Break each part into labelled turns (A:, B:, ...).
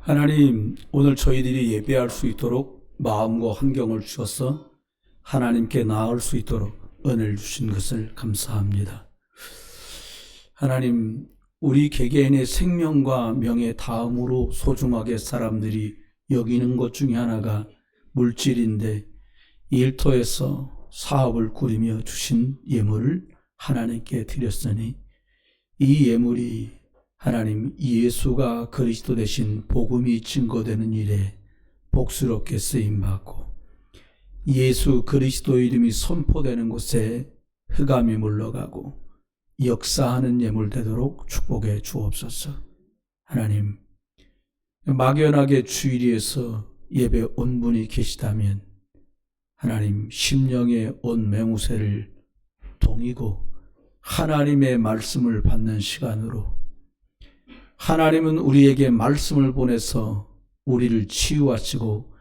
A: 하나님, 오늘 저희들이 예배할 수 있도록 마음과 환경을 주셔서 하나님께 나아갈 수 있도록 은혜를 주신 것을 감사합니다. 하나님, 우리 개개인의 생명과 명예 다음으로 소중하게 사람들이 여기는 것 중에 하나가 물질인데, 일터에서 사업을 꾸리며 주신 예물을 하나님께 드렸으니 이 예물이 하나님 예수가 그리스도 되신 복음이 증거되는 일에 복스럽게 쓰임받고 예수 그리스도 이름이 선포되는 곳에 흑암이 물러가고 역사하는 예물 되도록 축복해 주옵소서. 하나님, 막연하게 주일에서 예배 온 분이 계시다면 하나님 심령의 온 맹우새를 동이고 하나님의 말씀을 받는 시간으로 하나님은 우리에게 말씀을 보내서 우리를 치유하시고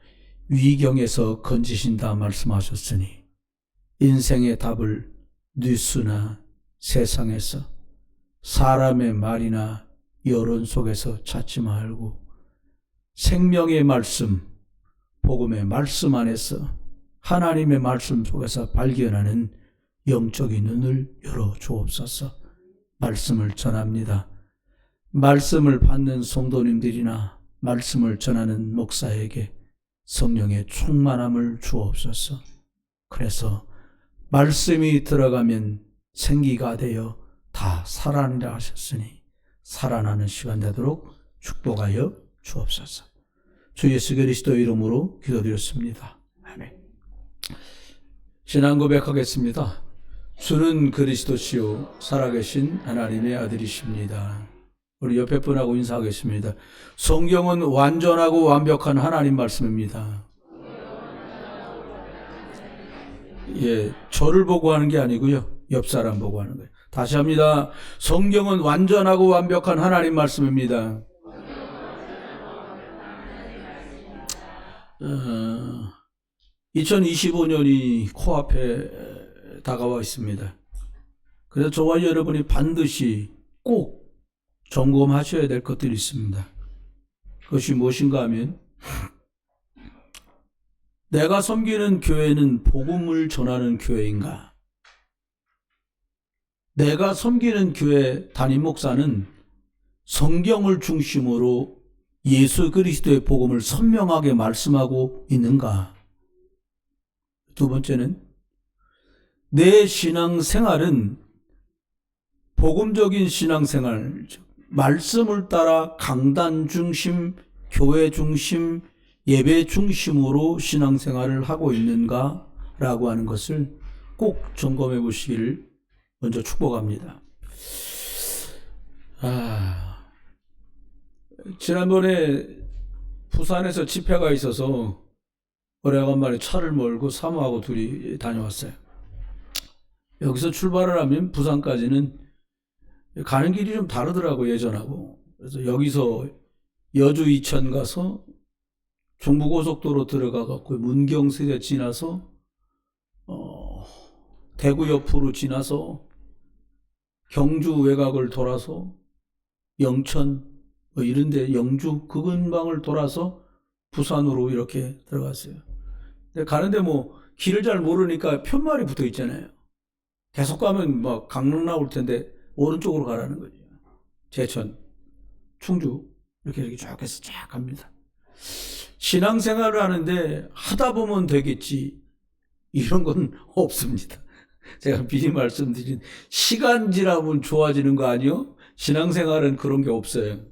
A: 위경에서 건지신다 말씀하셨으니 인생의 답을 뉴스나 세상에서 사람의 말이나 여론 속에서 찾지 말고 생명의 말씀, 복음의 말씀 안에서 하나님의 말씀 속에서 발견하는 영적인 눈을 열어 주옵소서. 말씀을 전합니다. 말씀을 받는 성도님들이나 말씀을 전하는 목사에게 성령의 충만함을 주옵소서. 그래서 말씀이 들어가면 생기가 되어 다 살아나리라 하셨으니 살아나는 시간 되도록 축복하여 주옵소서. 주 예수 그리스도의 이름으로 기도드렸습니다. 아멘. 신앙 고백하겠습니다. 주는 그리스도시요 살아계신 하나님의 아들이십니다. 우리 옆에 분하고 인사하겠습니다. 성경은 완전하고 완벽한 하나님 말씀입니다. 예, 저를 보고 하는 게 아니고요. 옆 사람 보고 하는 거예요. 다시 합니다. 성경은 완전하고 완벽한 하나님 말씀입니다. 2025년이 코앞에 다가와 있습니다. 그래서 저와 여러분이 반드시 꼭 점검하셔야 될 것들이 있습니다. 그것이 무엇인가 하면 내가 섬기는 교회는 복음을 전하는 교회인가? 내가 섬기는 교회 담임 목사는 성경을 중심으로 예수 그리스도의 복음을 선명하게 말씀하고 있는가? 두 번째는 내 신앙생활은 복음적인 신앙생활, 말씀을 따라 강단 중심, 교회 중심, 예배 중심으로 신앙생활을 하고 있는가? 라고 하는 것을 꼭 점검해 보시기를 먼저 축복합니다. 지난번에 부산에서 집회가 있어서 오래간만에 차를 몰고 사모하고 둘이 다녀왔어요. 여기서 출발을 하면 부산까지는 가는 길이 좀 다르더라고, 예전하고. 그래서 여기서 여주 이천 가서 중부고속도로 들어가갖고 문경세대 지나서 대구 옆으로 지나서 경주 외곽을 돌아서 영천 이런데 영주 그 근방을 돌아서 부산으로 이렇게 들어갔어요. 근데 가는데 길을 잘 모르니까 편말이 붙어 있잖아요. 계속 가면 강릉 나올 텐데 오른쪽으로 가라는 거죠. 제천, 충주 이렇게 쭉 해서 쫙 갑니다. 신앙생활을 하는데 하다 보면 되겠지 이런 건 없습니다. 제가 미리 말씀드린 시간 지나면 좋아지는 거 아니요? 신앙생활은 그런 게 없어요.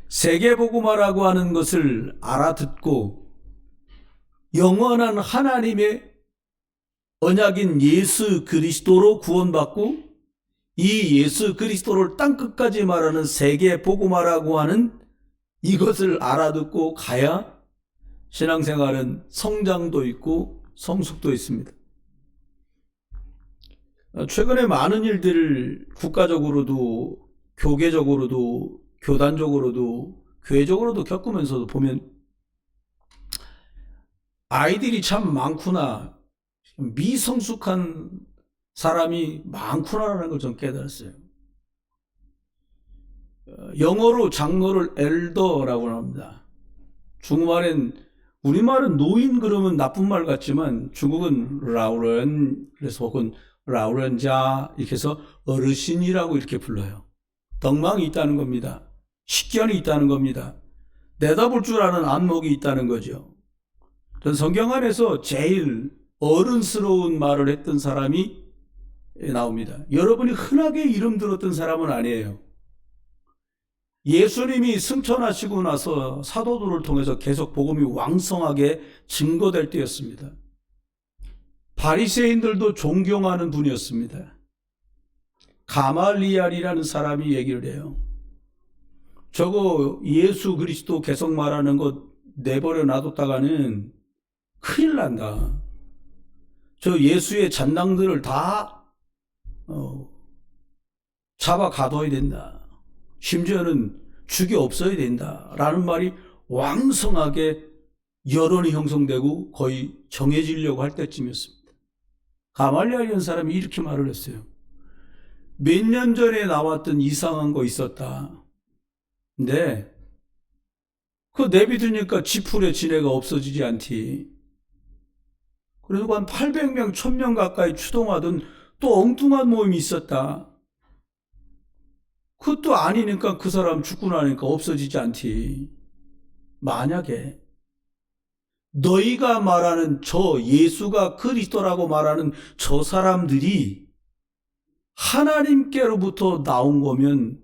A: 세계복음화라고 하는 것을 알아듣고 영원한 하나님의 언약인 예수 그리스도로 구원받고 이 예수 그리스도를 땅끝까지 말하는 세계복음화라고 하는 이것을 알아듣고 가야 신앙생활은 성장도 있고 성숙도 있습니다. 최근에 많은 일들을 국가적으로도 교계적으로도 교단적으로도 교회적으로도 겪으면서도 보면 아이들이 참 많구나, 미성숙한 사람이 많구나라는 걸 좀 깨달았어요. 영어로 장로를 엘더라고 합니다. 중국말엔, 우리말은 노인 그러면 나쁜 말 같지만 중국은 라우런, 그래서 혹은 라우런자 이렇게 해서 어르신이라고 이렇게 불러요. 덕망이 있다는 겁니다. 식견이 있다는 겁니다. 내다볼 줄 아는 안목이 있다는 거죠. 전 성경 안에서 제일 어른스러운 말을 했던 사람이 나옵니다. 여러분이 흔하게 이름 들었던 사람은 아니에요. 예수님이 승천하시고 나서 사도들을 통해서 계속 복음이 왕성하게 증거될 때였습니다. 바리새인들도 존경하는 분이었습니다. 가말리알이라는 사람이 얘기를 해요. 저거 예수 그리스도 계속 말하는 거 내버려 놔뒀다가는 큰일 난다. 저 예수의 잔당들을 다 잡아 가둬야 된다. 심지어는 죽여 없어야 된다라는 말이 왕성하게 여론이 형성되고 거의 정해지려고 할 때쯤이었습니다. 가말리알이라는 사람이 이렇게 말을 했어요. 몇 년 전에 나왔던 이상한 거 있었다. 근데 그거 내비두니까 지풀에 지네가 없어지지 않디. 그래도 한 800명, 1000명 가까이 추동하던 또 엉뚱한 모임이 있었다. 그것도 아니니까 그 사람 죽고 나니까 없어지지 않지. 만약에 너희가 말하는 저 예수가 그리스도라고 말하는 저 사람들이 하나님께로부터 나온 거면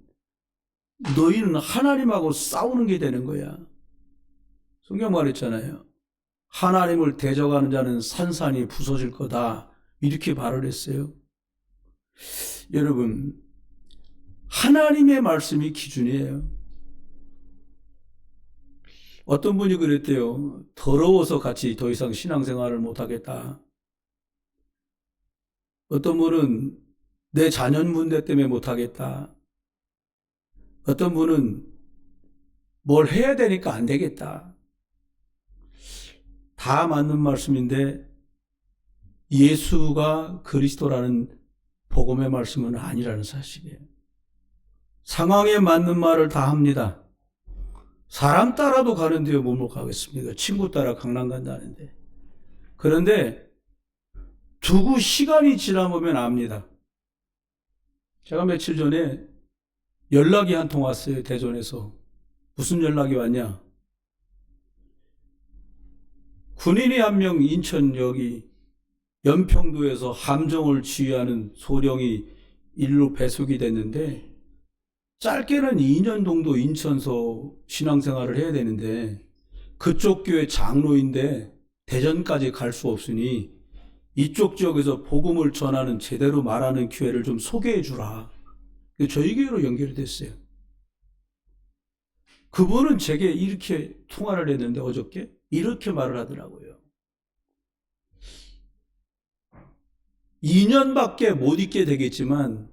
A: 너희는 하나님하고 싸우는 게 되는 거야. 성경 말했잖아요. 하나님을 대적하는 자는 산산이 부서질 거다. 이렇게 말을 했어요. 여러분, 하나님의 말씀이 기준이에요. 어떤 분이 그랬대요. 더러워서 같이 더 이상 신앙생활을 못하겠다. 어떤 분은 내 자녀 문제 때문에 못하겠다. 어떤 분은 뭘 해야 되니까 안 되겠다. 다 맞는 말씀인데 예수가 그리스도라는 복음의 말씀은 아니라는 사실이에요. 상황에 맞는 말을 다 합니다. 사람 따라도 가는데요, 뭘 못 가겠습니까? 친구 따라 강남 간다는데. 그런데 두고 시간이 지나보면 압니다. 제가 며칠 전에 연락이 한 통 왔어요, 대전에서. 무슨 연락이 왔냐? 군인이 한 명 인천 여기 연평도에서 함정을 지휘하는 소령이 일로 배속이 됐는데 짧게는 2년 정도 인천서 신앙생활을 해야 되는데 그쪽 교회 장로인데 대전까지 갈 수 없으니 이쪽 지역에서 복음을 전하는 제대로 말하는 교회를 좀 소개해 주라. 저희 교회로 연결이 됐어요. 그분은 제게 이렇게 통화를 했는데 어저께 이렇게 말을 하더라고요. 2년밖에 못 있게 되겠지만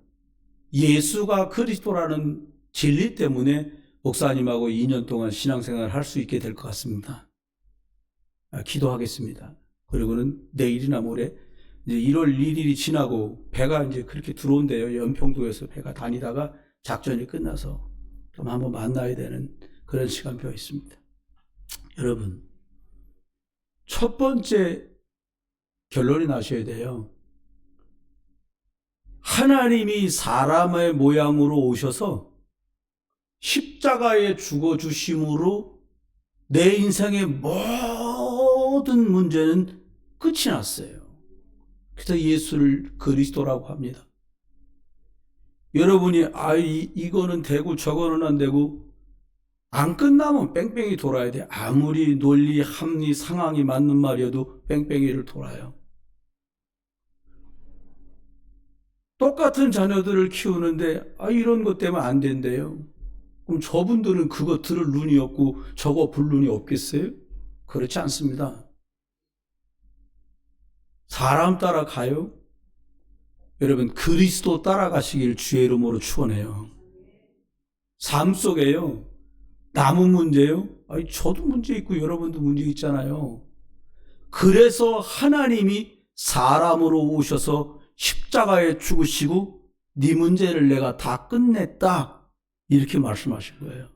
A: 예수가 그리스도라는 진리 때문에 목사님하고 2년 동안 신앙생활을 할 수 있게 될 것 같습니다. 기도하겠습니다. 그리고는 내일이나 모레 이제 1월 1일이 지나고 배가 이제 그렇게 들어온대요. 연평도에서 배가 다니다가 작전이 끝나서 좀 한번 만나야 되는 그런 시간표가 있습니다. 여러분, 첫 번째 결론이 나셔야 돼요. 하나님이 사람의 모양으로 오셔서 십자가에 죽어주심으로 내 인생의 모든 문제는 끝이 났어요. 그래서 예수를 그리스도라고 합니다. 여러분이 이거는 되고 저거는 안 되고 안 끝나면 뺑뺑이 돌아야 돼. 아무리 논리, 합리, 상황이 맞는 말이어도 뺑뺑이를 돌아요. 똑같은 자녀들을 키우는데 이런 것 때문에 안 된대요. 그럼 저분들은 그거 들을 눈이 없고 저거 볼 눈이 없겠어요? 그렇지 않습니다. 사람 따라가요? 여러분, 그리스도 따라가시길 주의 이름으로 축원해요. 삶 속에요. 남은 문제요? 저도 문제 있고 여러분도 문제 있잖아요. 그래서 하나님이 사람으로 오셔서 십자가에 죽으시고 네 문제를 내가 다 끝냈다. 이렇게 말씀하신 거예요.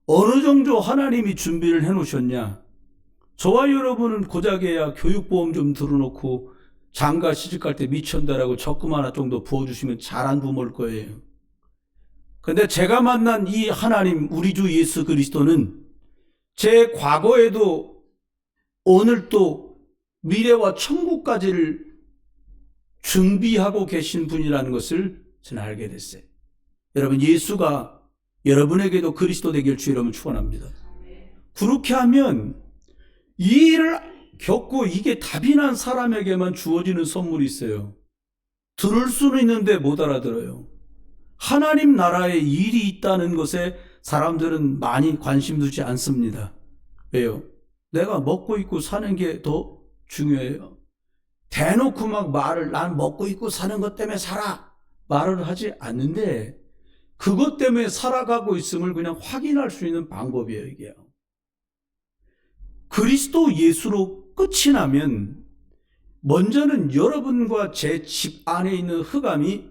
A: 어느 정도 하나님이 준비를 해놓으셨냐? 저와 여러분은 고작해야 교육보험 좀 들어놓고 장가 시집갈 때 미천다라고 적금 하나 정도 부어주시면 잘한 부모일 거예요. 근데 제가 만난 이 하나님, 우리 주 예수 그리스도는 제 과거에도 오늘도 미래와 천국까지를 준비하고 계신 분이라는 것을 저는 알게 됐어요. 여러분, 예수가 여러분에게도 그리스도 되길 주 여러분 축원합니다. 그렇게 하면 이 일을 겪고 이게 답이 난 사람에게만 주어지는 선물이 있어요. 들을 수는 있는데 못 알아들어요. 하나님 나라에 일이 있다는 것에 사람들은 많이 관심 두지 않습니다. 왜요? 내가 먹고 있고 사는 게 더 중요해요. 대놓고 막 난 먹고 있고 사는 것 때문에 살아 말을 하지 않는데 그것 때문에 살아가고 있음을 그냥 확인할 수 있는 방법이에요, 이게요. 그리스도 예수로 끝이 나면 먼저는 여러분과 제 집 안에 있는 흑암이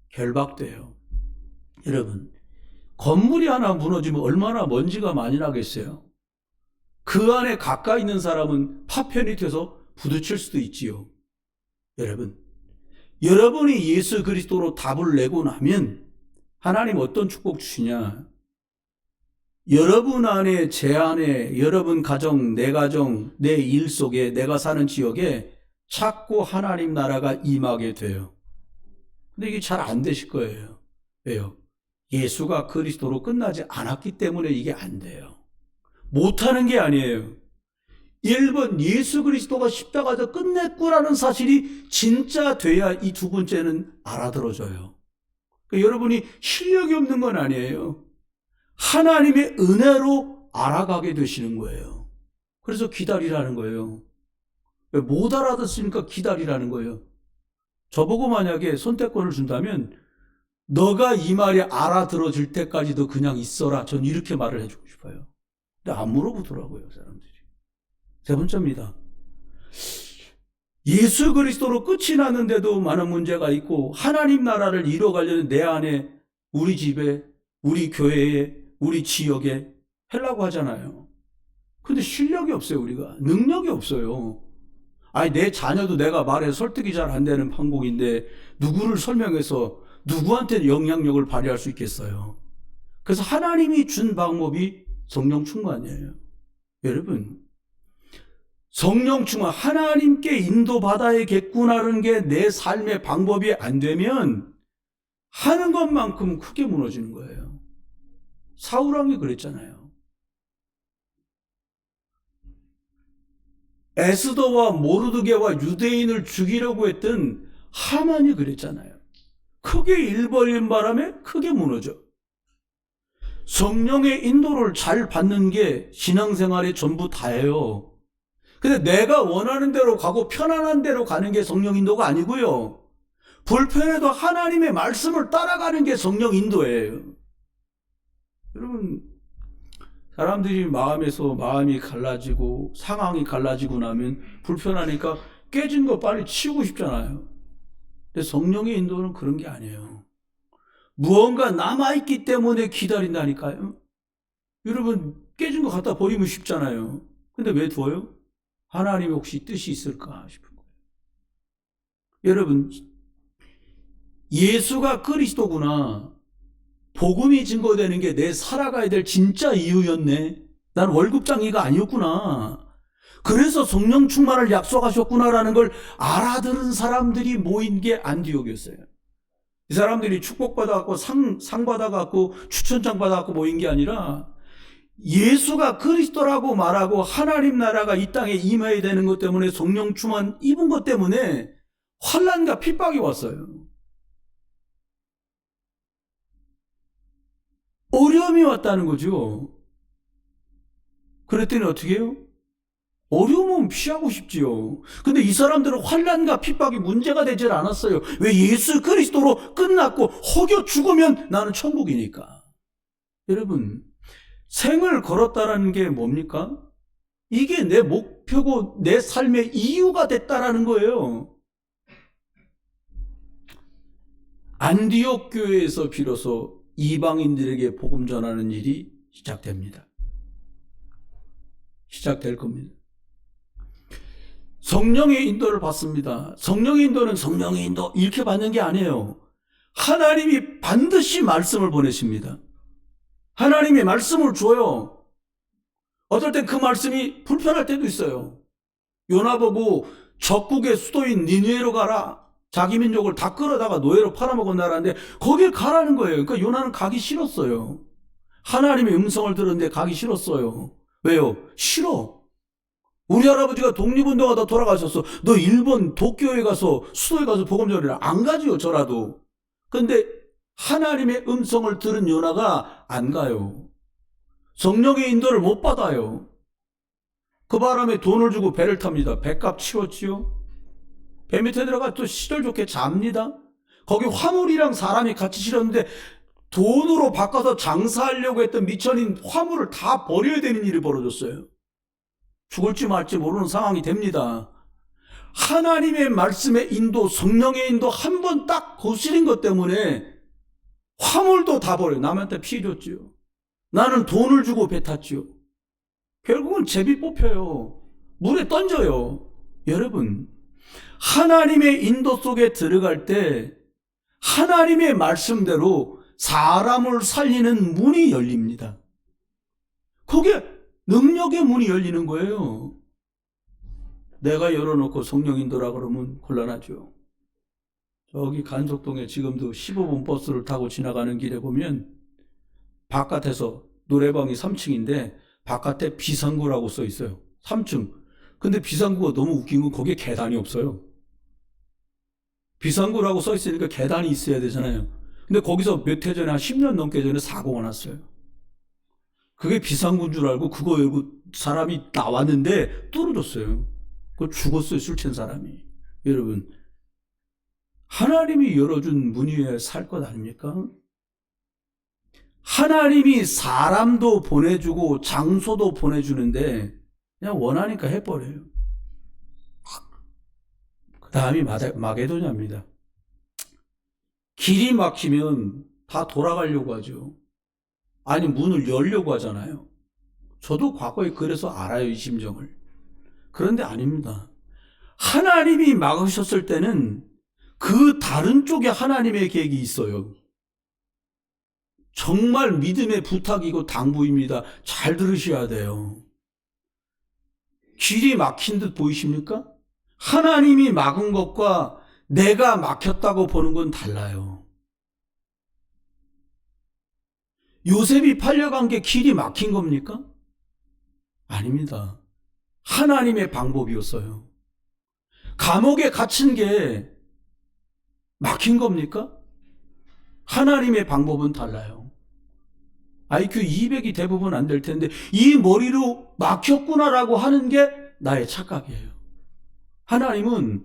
A: 결박돼요. 여러분, 건물이 하나 무너지면 얼마나 먼지가 많이 나겠어요? 그 안에 가까이 있는 사람은 파편이 돼서 부딪힐 수도 있지요. 여러분, 여러분이 예수 그리스도로 답을 내고 나면 하나님 어떤 축복 주시냐? 여러분 안에, 제 안에, 여러분 가정, 내 일 속에, 내가 사는 지역에 자꾸 하나님 나라가 임하게 돼요. 근데 이게 잘 안 되실 거예요. 왜요? 예수가 그리스도로 끝나지 않았기 때문에 이게 안 돼요. 못하는 게 아니에요. 1번 예수 그리스도가 십자가에서 끝냈구라는 사실이 진짜 돼야 이 두 번째는 알아들어져요. 그러니까 여러분이 실력이 없는 건 아니에요. 하나님의 은혜로 알아가게 되시는 거예요. 그래서 기다리라는 거예요. 못 알아듣으니까 기다리라는 거예요. 저보고 만약에 선택권을 준다면 너가 이 말이 알아들어질 때까지도 그냥 있어라. 전 이렇게 말을 해주고 싶어요. 근데 안 물어보더라고요, 사람들이. 세 번째입니다. 예수 그리스도로 끝이 났는데도 많은 문제가 있고 하나님 나라를 이뤄가려는 내 안에, 우리 집에, 우리 교회에, 우리 지역에 하려고 하잖아요. 근데 실력이 없어요, 우리가. 능력이 없어요. 아니, 내 자녀도 내가 말해 설득이 잘 안 되는 판국인데 누구를 설명해서 누구한테 영향력을 발휘할 수 있겠어요? 그래서 하나님이 준 방법이 성령 충만이에요. 여러분, 성령 충만, 하나님께 인도받아야겠구나라는 게 내 삶의 방법이 안 되면 하는 것만큼 크게 무너지는 거예요. 사울왕이 그랬잖아요. 에스더와 모르드게와 유대인을 죽이려고 했던 하만이 그랬잖아요. 크게 일 벌린 바람에 크게 무너져. 성령의 인도를 잘 받는 게 신앙생활의 전부 다예요. 근데 내가 원하는 대로 가고 편안한 대로 가는 게 성령 인도가 아니고요. 불편해도 하나님의 말씀을 따라가는 게 성령 인도예요. 여러분, 사람들이 마음이 갈라지고 상황이 갈라지고 나면 불편하니까 깨진 거 빨리 치우고 싶잖아요. 근데 성령의 인도는 그런 게 아니에요. 무언가 남아있기 때문에 기다린다니까요. 여러분, 깨진 거 갖다 버리면 쉽잖아요. 근데 왜 둬요? 하나님이 혹시 뜻이 있을까 싶은 거예요. 여러분, 예수가 그리스도구나, 복음이 증거되는 게 내 살아가야 될 진짜 이유였네. 난 월급장이가 아니었구나. 그래서 성령 충만을 약속하셨구나라는 걸 알아들은 사람들이 모인 게 안디옥이었어요. 이 사람들이 축복받아갖고 상 받아갖고 추천장 받아갖고 모인 게 아니라 예수가 그리스도라고 말하고 하나님 나라가 이 땅에 임해야 되는 것 때문에 성령 충만 입은 것 때문에 환난과 핍박이 왔어요. 어려움이 왔다는 거죠. 그랬더니 어떻게 해요? 어려움은 피하고 싶지요. 근데 이 사람들은 환난과 핍박이 문제가 되질 않았어요. 왜? 예수 그리스도로 끝났고 혹여 죽으면 나는 천국이니까. 여러분, 생을 걸었다라는 게 뭡니까? 이게 내 목표고 내 삶의 이유가 됐다라는 거예요. 안디옥 교회에서 비로소 이방인들에게 복음 전하는 일이 시작됩니다. 시작될 겁니다. 성령의 인도를 받습니다. 성령의 인도는 성령의 인도 이렇게 받는 게 아니에요. 하나님이 반드시 말씀을 보내십니다. 하나님이 말씀을 줘요. 어떨 땐 그 말씀이 불편할 때도 있어요. 요나 보고 적국의 수도인 니느웨로 가라. 자기 민족을 다 끌어다가 노예로 팔아먹은 나라인데 거길 가라는 거예요. 그러니까 요나는 가기 싫었어요. 하나님의 음성을 들었는데 가기 싫었어요. 왜요? 싫어. 우리 할아버지가 독립운동하다 돌아가셨어. 너 일본 도쿄에 가서 수도에 가서 복음 전해라. 안 가지요, 저라도. 근데 하나님의 음성을 들은 요나가 안 가요. 성령의 인도를 못 받아요. 그 바람에 돈을 주고 배를 탑니다. 배값 치웠지요. 배 밑에 들어가 또 시절 좋게 잡니다. 거기 화물이랑 사람이 같이 실었는데 돈으로 바꿔서 장사하려고 했던 미천인 화물을 다 버려야 되는 일이 벌어졌어요. 죽을지 말지 모르는 상황이 됩니다. 하나님의 말씀의 인도, 성령의 인도 한 번 딱 거스린 것 때문에 화물도 다 버려요. 남한테 피해 줬지요. 나는 돈을 주고 배 탔지요. 결국은 제비 뽑혀요. 물에 던져요. 여러분, 하나님의 인도 속에 들어갈 때 하나님의 말씀대로 사람을 살리는 문이 열립니다. 그게 능력의 문이 열리는 거예요. 내가 열어놓고 성령 인도라 그러면 곤란하죠. 저기 간석동에 지금도 15분 버스를 타고 지나가는 길에 보면 바깥에서 노래방이 3층인데 바깥에 비상구라고 써 있어요. 3층. 근데 비상구가 너무 웃긴 건 거기에 계단이 없어요. 비상구라고 써 있으니까 계단이 있어야 되잖아요. 근데 거기서 몇 해 전에 한 10년 넘게 전에 사고가 났어요. 그게 비상구인 줄 알고 그거 열고 사람이 나왔는데 떨어졌어요. 그거 죽었어요, 술 취한 사람이. 여러분, 하나님이 열어준 문 위에 살 것 아닙니까? 하나님이 사람도 보내주고 장소도 보내주는데 그냥 원하니까 해버려요. 그 다음이 마게도냐입니다. 길이 막히면 다 돌아가려고 하죠. 아니, 문을 열려고 하잖아요. 저도 과거에 그래서 알아요, 이 심정을. 그런데 아닙니다. 하나님이 막으셨을 때는 그 다른 쪽에 하나님의 계획이 있어요. 정말 믿음의 부탁이고 당부입니다. 잘 들으셔야 돼요. 길이 막힌 듯 보이십니까? 하나님이 막은 것과 내가 막혔다고 보는 건 달라요. 요셉이 팔려간 게 길이 막힌 겁니까? 아닙니다. 하나님의 방법이었어요. 감옥에 갇힌 게 막힌 겁니까? 하나님의 방법은 달라요. IQ 200이 대부분 안 될 텐데 이 머리로 막혔구나라고 하는 게 나의 착각이에요. 하나님은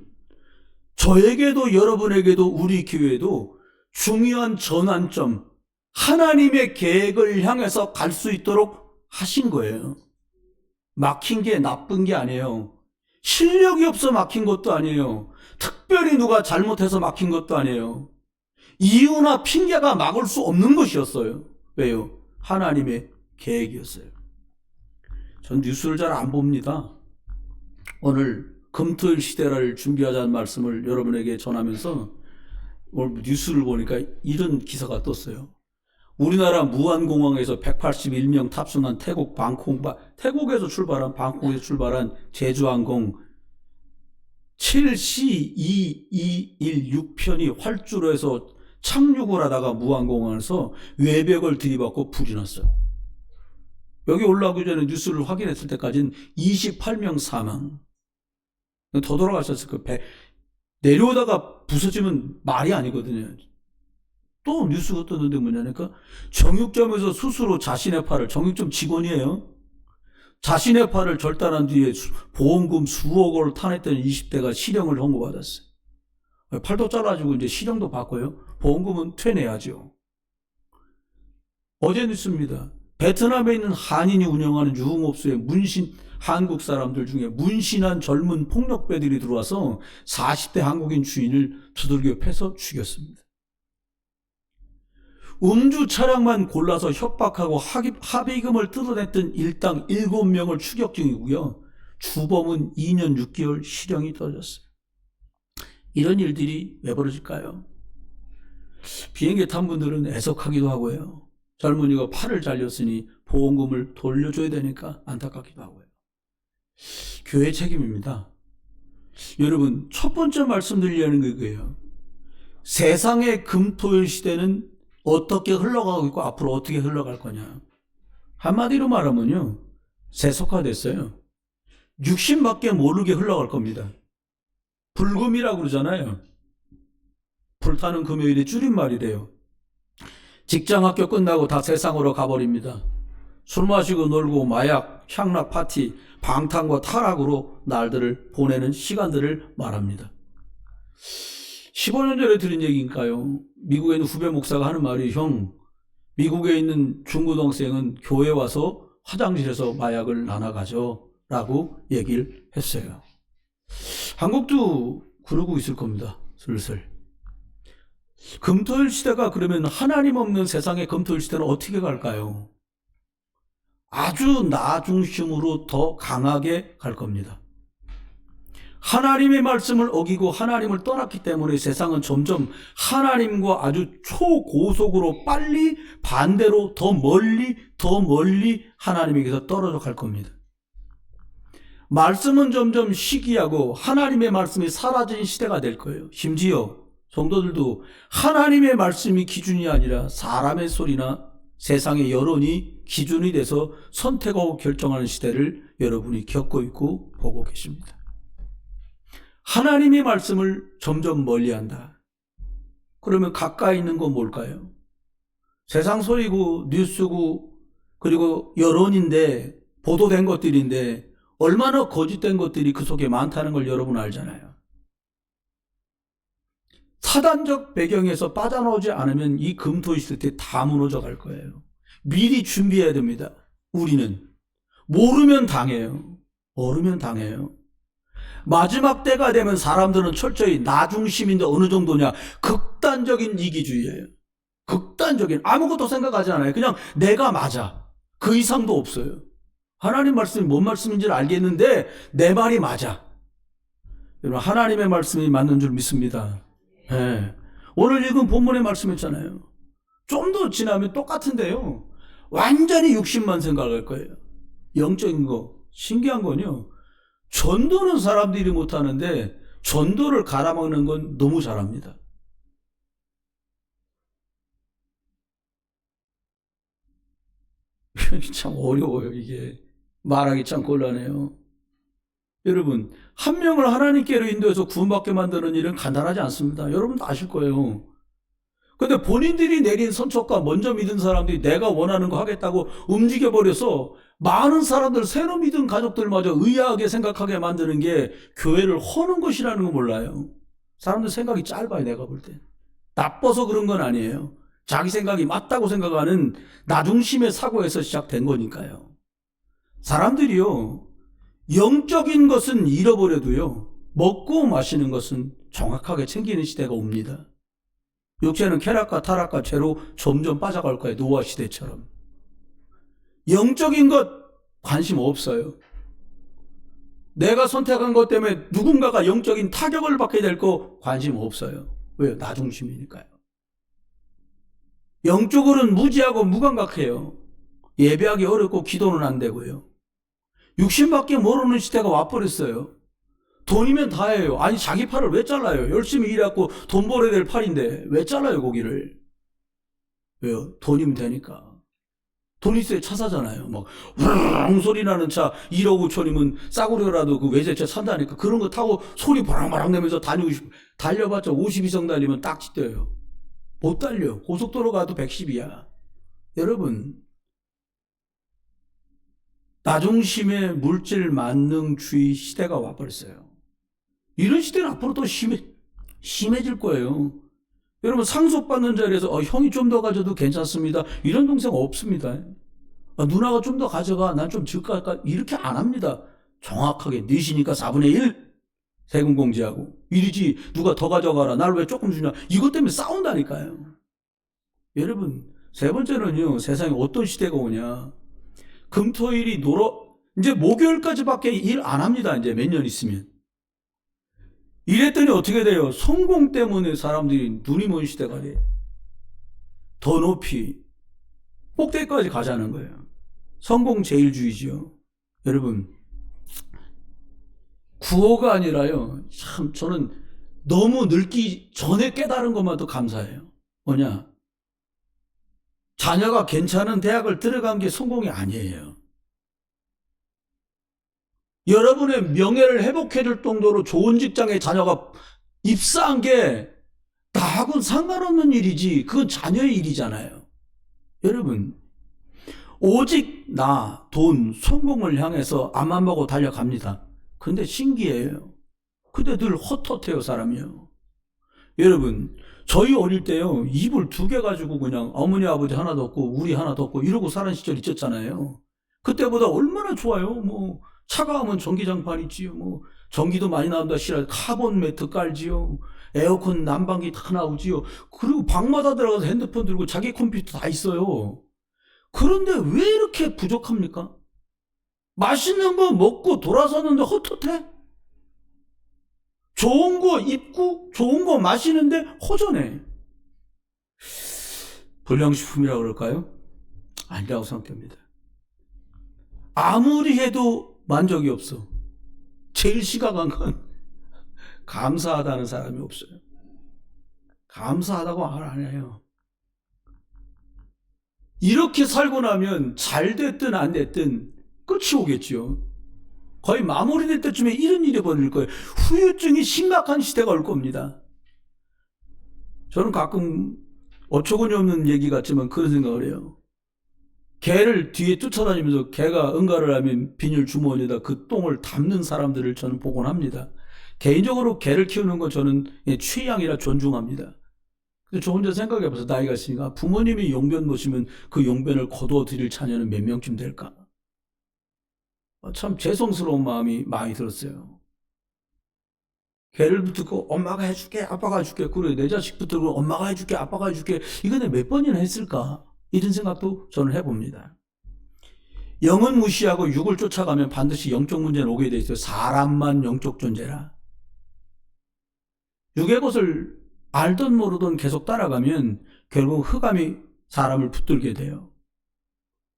A: 저에게도 여러분에게도 우리 교회도 중요한 전환점, 하나님의 계획을 향해서 갈 수 있도록 하신 거예요. 막힌 게 나쁜 게 아니에요. 실력이 없어 막힌 것도 아니에요. 특별히 누가 잘못해서 막힌 것도 아니에요. 이유나 핑계가 막을 수 없는 것이었어요. 왜요? 하나님의 계획이었어요. 전 뉴스를 잘 안 봅니다. 오늘 금토일 시대를 준비하자는 말씀을 여러분에게 전하면서 오늘 뉴스를 보니까 이런 기사가 떴어요. 우리나라 무안공항에서 181명 탑승한 태국에서 출발한 방콕에서 출발한 제주항공 7C2216편이 활주로 해서 착륙을 하다가 무안공항에서 외벽을 들이받고 불이 났어요. 여기 올라오기 전에 뉴스를 확인했을 때까지는 28명 사망. 더 돌아가셨을 거예요. 내려오다가 부서지면 말이 아니거든요. 또 뉴스가 떴는데 뭐냐니까 정육점에서 스스로 자신의 팔을, 정육점 직원이에요. 자신의 팔을 절단한 뒤에 보험금 수억을 타냈던 20대가 실형을 선고받았어요. 팔도 잘라주고 이제 실형도 받고요. 보험금은 퇴내야죠. 어제 뉴스입니다. 베트남에 있는 한인이 운영하는 유흥업소에 한국 사람들 중에 문신한 젊은 폭력배들이 들어와서 40대 한국인 주인을 두들겨 패서 죽였습니다. 음주 차량만 골라서 협박하고 합의금을 뜯어냈던 일당 7명을 추격 중이고요. 주범은 2년 6개월 실형이 떨어졌어요. 이런 일들이 왜 벌어질까요? 비행기 탄 분들은 애석하기도 하고요. 젊은이가 팔을 잘렸으니 보험금을 돌려줘야 되니까 안타깝기도 하고요. 교회 책임입니다. 여러분, 첫 번째 말씀드리려는 게 그거예요. 세상의 금토일 시대는 어떻게 흘러가고 있고 앞으로 어떻게 흘러갈 거냐. 한마디로 말하면요, 세속화됐어요. 육신밖에 모르게 흘러갈 겁니다. 불금이라고 그러잖아요. 불타는 금요일이 줄임말이래요. 직장 학교 끝나고 다 세상으로 가버립니다. 술 마시고 놀고 마약, 향락 파티, 방탕과 타락으로 날들을 보내는 시간들을 말합니다. 15년 전에 들은 얘기니까요. 미국에 있는 후배 목사가 하는 말이, 형, 미국에 있는 중고등학생은 교회 와서 화장실에서 마약을 나눠가죠 라고 얘기를 했어요. 한국도 그러고 있을 겁니다. 슬슬. 금토일 시대가 그러면 하나님 없는 세상의 금토일 시대는 어떻게 갈까요? 아주 나 중심으로 더 강하게 갈 겁니다. 하나님의 말씀을 어기고 하나님을 떠났기 때문에 세상은 점점 하나님과 아주 초고속으로 빨리 반대로 더 멀리 하나님에게서 떨어져 갈 겁니다. 말씀은 점점 시기하고 하나님의 말씀이 사라진 시대가 될 거예요. 심지어 성도들도 하나님의 말씀이 기준이 아니라 사람의 소리나 세상의 여론이 기준이 돼서 선택하고 결정하는 시대를 여러분이 겪고 있고 보고 계십니다. 하나님의 말씀을 점점 멀리한다. 그러면 가까이 있는 건 뭘까요? 세상 소리고 뉴스고 그리고 여론인데 보도된 것들인데 얼마나 거짓된 것들이 그 속에 많다는 걸 여러분 알잖아요. 사단적 배경에서 빠져나오지 않으면 이 금토 있을 때 다 무너져 갈 거예요. 미리 준비해야 됩니다. 우리는 모르면 당해요. 모르면 당해요. 마지막 때가 되면 사람들은 철저히 나 중심인데 어느 정도냐, 극단적인 이기주의예요. 극단적인, 아무것도 생각하지 않아요. 그냥 내가 맞아. 그 이상도 없어요. 하나님 말씀이 뭔 말씀인지를 알겠는데 내 말이 맞아. 여러분, 하나님의 말씀이 맞는 줄 믿습니다. 네. 오늘 읽은 본문의 말씀했잖아요. 좀 더 지나면 똑같은데요. 완전히 육신만 생각할 거예요. 영적인 거. 신기한 건요. 전도는 사람들이 못하는데 전도를 갈아먹는 건 너무 잘합니다. 참 어려워요. 이게 말하기 참 곤란해요. 여러분, 한 명을 하나님께로 인도해서 구원받게 만드는 일은 간단하지 않습니다. 여러분도 아실 거예요. 근데 본인들이 내린 선촉과 먼저 믿은 사람들이 내가 원하는 거 하겠다고 움직여버려서 많은 사람들, 새로 믿은 가족들마저 의아하게 생각하게 만드는 게 교회를 허는 것이라는 거 몰라요. 사람들 생각이 짧아요. 내가 볼 때. 나빠서 그런 건 아니에요. 자기 생각이 맞다고 생각하는 나중심의 사고에서 시작된 거니까요. 사람들이요, 영적인 것은 잃어버려도요, 먹고 마시는 것은 정확하게 챙기는 시대가 옵니다. 육체는 쾌락과 타락과 죄로 점점 빠져갈 거예요. 노아 시대처럼. 영적인 것 관심 없어요. 내가 선택한 것 때문에 누군가가 영적인 타격을 받게 될 거 관심 없어요. 왜요? 나 중심이니까요. 영적으로는 무지하고 무감각해요. 예배하기 어렵고 기도는 안 되고요. 육신밖에 모르는 시대가 와버렸어요. 돈이면 다예요. 아니, 자기 팔을 왜 잘라요? 열심히 일해갖고 돈 벌어야 될 팔인데 왜 잘라요, 고기를? 왜요? 돈이면 되니까. 돈 있어야 차 사잖아요. 막 우웅 소리 나는 차 1억 5천이면 싸구려라도 그 외제차 산다니까. 그런 거 타고 소리 바랑바랑 내면서 다니고 싶어. 달려봤자 50 이상 달리면 딱지 떠요. 못 달려. 고속도로 가도 110이야. 여러분, 나중심의 물질 만능주의 시대가 와버렸어요. 이런 시대는 앞으로 더 심해질 거예요. 여러분, 상속받는 자리에서 형이 좀 더 가져도 괜찮습니다. 이런 동생 없습니다. 누나가 좀 더 가져가. 난 좀 줄까 할까. 이렇게 안 합니다. 정확하게 넷이니까 4분의 1 세금 공제하고. 이리지 누가 더 가져가라. 날 왜 조금 주냐. 이것 때문에 싸운다니까요. 여러분, 세 번째는요, 세상에 어떤 시대가 오냐. 금토일이 이제 목요일까지밖에 일 안 합니다. 이제 몇 년 있으면. 이랬더니 어떻게 돼요? 성공 때문에 사람들이 눈이 먼 시대가 돼. 더 높이, 꼭대기까지 가자는 거예요. 성공 제일주의죠. 여러분, 구호가 아니라요. 참 저는 너무 늙기 전에 깨달은 것만도 감사해요. 뭐냐? 자녀가 괜찮은 대학을 들어간 게 성공이 아니에요. 여러분의 명예를 회복해줄 정도로 좋은 직장에 자녀가 입사한 게 나하고는 상관없는 일이지. 그건 자녀의 일이잖아요. 여러분, 오직 나, 돈, 성공을 향해서 앞만 보고 달려갑니다. 근데 신기해요. 근데 늘 헛헛해요, 사람이요. 여러분, 저희 어릴 때요, 이불 2개 가지고 그냥 어머니, 아버지 하나도 없고, 우리 하나도 없고, 이러고 사는 시절 있었잖아요. 그때보다 얼마나 좋아요. 뭐, 차가우면 전기장판 있지요. 뭐, 전기도 많이 나온다 싫어요. 카본 매트 깔지요. 에어컨 난방기 다 나오지요. 그리고 방마다 들어가서 핸드폰 들고 자기 컴퓨터 다 있어요. 그런데 왜 이렇게 부족합니까? 맛있는 거 먹고 돌아서는데 헛헛해? 좋은 거 입고 좋은 거 마시는데 허전해. 불량식품이라고 그럴까요? 아니라고 생각됩니다. 아무리 해도 만족이 없어. 제일 심각한 건 감사하다는 사람이 없어요. 감사하다고 말 안 해요. 이렇게 살고 나면 잘 됐든 안 됐든 끝이 오겠죠. 거의 마무리될 때쯤에 이런 일이 벌어질 거예요. 후유증이 심각한 시대가 올 겁니다. 저는 가끔 어처구니 없는 얘기 같지만 그런 생각을 해요. 개를 뒤에 쫓아다니면서 개가 응가를 하면 비닐 주머니에다 그 똥을 담는 사람들을 저는 보곤 합니다. 개인적으로 개를 키우는 건 저는 취향이라 존중합니다. 근데 저 혼자 생각해봐서 나이가 있으니까 부모님이 용변 보시면 그 용변을 거두어 드릴 자녀는 몇 명쯤 될까? 참 죄송스러운 마음이 많이 들었어요. 개를 붙들고 엄마가 해줄게, 아빠가 해줄게. 그래, 내 자식 붙들고 엄마가 해줄게, 아빠가 해줄게. 이거 내가 몇 번이나 했을까? 이런 생각도 저는 해봅니다. 영은 무시하고 육을 쫓아가면 반드시 영적 문제는 오게 돼 있어요. 사람만 영적 존재라. 육의 것을 알던 모르던 계속 따라가면 결국 흑암이 사람을 붙들게 돼요.